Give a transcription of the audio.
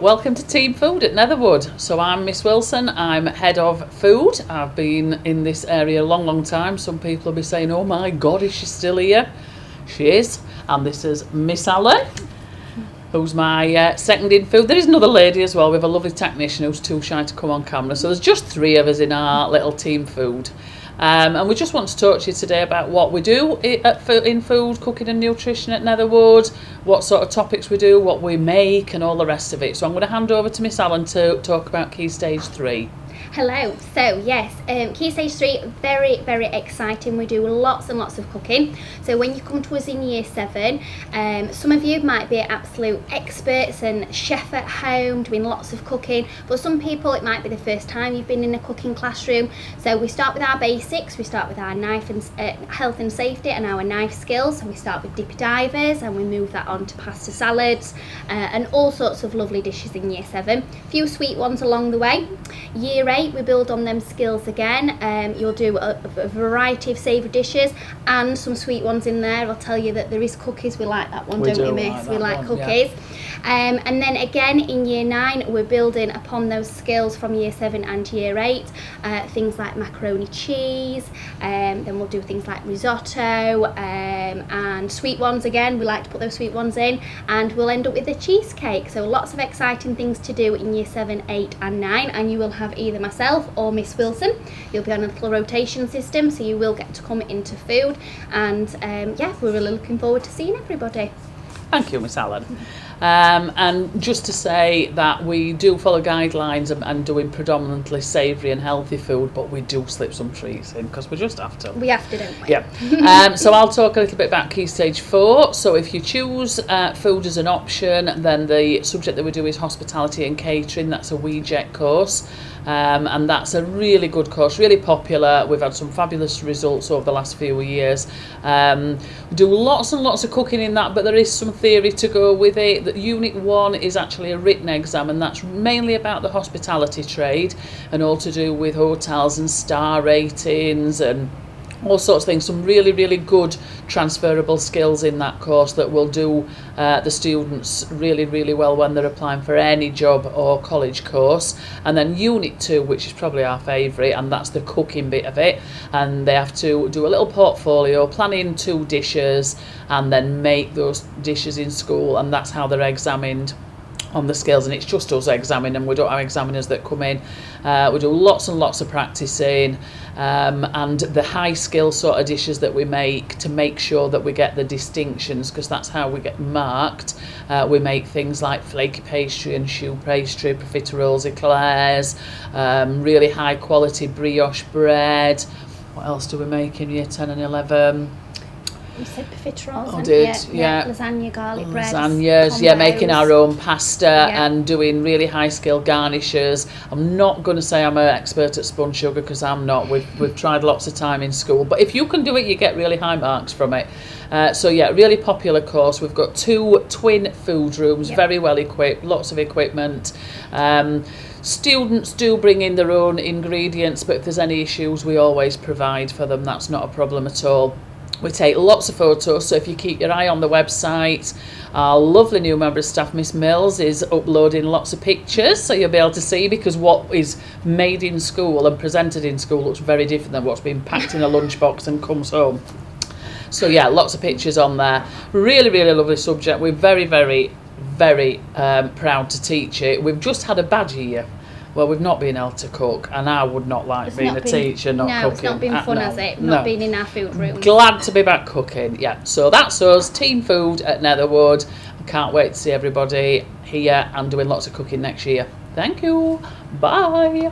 welcome to Team Food at Netherwood. So I'm Miss Wilson, I'm head of food. I've been in this area a long time. Some people will be saying, oh my God, is she still here? She is. And this is Miss Allen, who's my second in food. There is another lady as well. We have a lovely technician who's too shy to come on camera. So there's just three of us in our little Team Food. And we just want to talk to you today about what we do in food, cooking and nutrition at Netherwood, what sort of topics we do, what we make and all the rest of it. So I'm going to hand over to Miss Allen to talk about Key Stage 3. Hello. So yes, Key Stage 3, very exciting. We do lots and lots of cooking. So when you come to us in Year 7, some of you might be absolute experts and chef at home doing lots of cooking, but some people it might be the first time you've been in a cooking classroom. So we start with our basics. We start with our knife and health and safety and our knife skills. So we start with dippy divers and we move that on to pasta salads and all sorts of lovely dishes in Year 7. A few sweet ones along the way. Year 8, we build on them skills again. You'll do a variety of savoury dishes and some sweet ones in there. I'll tell you that there is cookies. We like that one, don't we, Miss? We like cookies. Yeah. And then again in Year 9, we're building upon those skills from Year 7 and Year 8. Things like macaroni cheese. Then we'll do things like risotto and sweet ones again. We like to put those sweet ones in. And we'll end up with a cheesecake. So lots of exciting things to do in Year 7, 8 and 9. And you will have either myself or Miss Wilson. You'll be on a little rotation system, so you will get to come into food. And yeah, we're really looking forward to seeing everybody. Thank you, Miss Allen. And just to say that we do follow guidelines and doing predominantly savoury and healthy food, but we do slip some treats in because we just have to. We have to, don't we? Yeah. So I'll talk a little bit about Key Stage 4. So if you choose food as an option, then the subject that we do is hospitality and catering. That's a WeJet course. And that's a really good course, really popular. We've had some fabulous results over the last few years. We do lots and lots of cooking in that, but there is some theory to go with it. That Unit 1 is actually a written exam, and that's mainly about the hospitality trade and all to do with hotels and star ratings and all sorts of things. Some really good transferable skills in that course that will do the students really well when they're applying for any job or college course. And then Unit 2, which is probably our favourite, and that's the cooking bit of it, and they have to do a little portfolio, plan in 2 dishes and then make those dishes in school, and that's how they're examined on the skills. And it's just us examining them. We don't have examiners that come in. We do lots and lots of practicing and the high skill sort of dishes that we make to make sure that we get the distinctions, because that's how we get marked. We make things like flaky pastry and choux pastry, profiteroles, eclairs, really high quality brioche bread. What else do we make in Year 10 and 11? You said profiteroles. I did, yeah. Lasagna, garlic bread. Lasagnas, yeah, making our own pasta and doing really high skill garnishes. I'm not going to say I'm an expert at spun sugar because I'm not. We've tried lots of time in school, but if you can do it, you get really high marks from it. So yeah, really popular course. We've got 2 twin food rooms, very well equipped, lots of equipment. Students do bring in their own ingredients, but if there's any issues, we always provide for them. That's not a problem at all. We take lots of photos, so if you keep your eye on the website, our lovely new member of staff, Miss Mills, is uploading lots of pictures, so you'll be able to see, because what is made in school and presented in school looks very different than what's been packed in a lunchbox and comes home. So yeah, lots of pictures on there. Really lovely subject. We're very proud to teach it. We've just had a bad year. Well, we've not been able to cook, and I would not like being a teacher not cooking. No, it's not been fun, has it? Not being in our food room. Glad to be back cooking, yeah. So that's us, Team Food at Netherwood. I can't wait to see everybody here and doing lots of cooking next year. Thank you. Bye.